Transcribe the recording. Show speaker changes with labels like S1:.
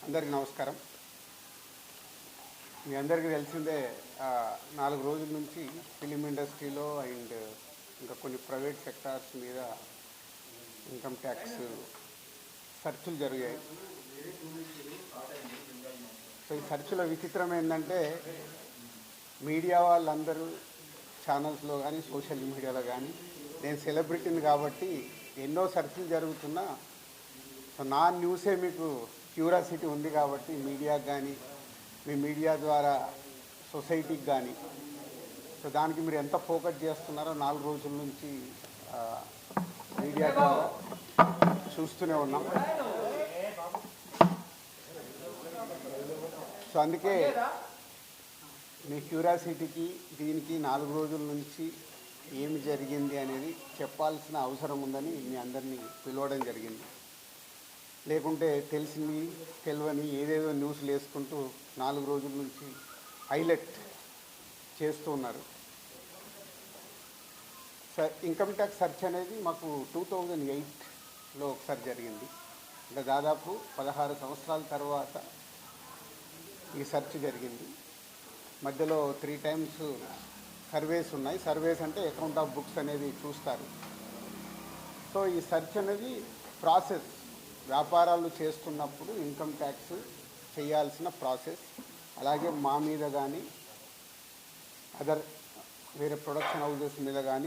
S1: అందరికీ నమస్కారం. మీ అందరికీ తెలిసిందే 4 రోజుల నుంచి ఫిలిం ఇండస్ట్రీలో అండ్ ఇంకా కొన్ని ప్రైవేట్ సెక్టార్స్ మీద ఇన్కమ్ ట్యాక్స్ సర్చులు జరిగాయి. సో ఈ సర్చుల విచిత్రం ఏంటంటే మీడియా వాళ్ళందరూ ఛానల్స్లో కానీ సోషల్ మీడియాలో కానీ నేను సెలబ్రిటీని కాబట్టి ఎన్నో సర్చులు జరుగుతున్నా సో నా న్యూసే మీకు క్యూరియాసిటీ ఉంది కాబట్టి మీడియాకి కానీ మీ మీడియా ద్వారా సొసైటీకి కానీ సో దానికి మీరు ఎంత ఫోకస్ చేస్తున్నారో 4 రోజుల నుంచి మీడియా ద్వారా చూస్తూనే ఉన్నాం. సో అందుకే మీ క్యూరియాసిటీకి దీనికి 4 రోజుల నుంచి ఏమి జరిగింది అనేది చెప్పాల్సిన అవసరం ఉందని మీ అందరినీ పిలవడం జరిగింది. లేకుంటే తెలిసింది తెలియని ఏదేదో న్యూస్లు వేసుకుంటూ 4 రోజుల నుంచి హైలైట్ చేస్తూ ఉన్నారు. ఇన్కమ్ ట్యాక్స్ సర్చ్ అనేది మాకు 2008లో ఒకసారి జరిగింది. అంటే దాదాపు 16 సంవత్సరాల తర్వాత ఈ సర్చ్ జరిగింది. మధ్యలో 3 టైమ్స్ సర్వేస్ ఉన్నాయి. సర్వేస్ అంటే అకౌంట్ ఆఫ్ బుక్స్ అనేది చూస్తారు. సో ఈ సర్చ్ అనేది ప్రాసెస్, వ్యాపారాలు చేస్తున్నప్పుడు ఇన్కమ్ ట్యాక్స్ చేయాల్సిన ప్రాసెస్. అలాగే మా మీద కానీ అదర్ వేరే ప్రొడక్షన్ హౌజెస్ మీద కానీ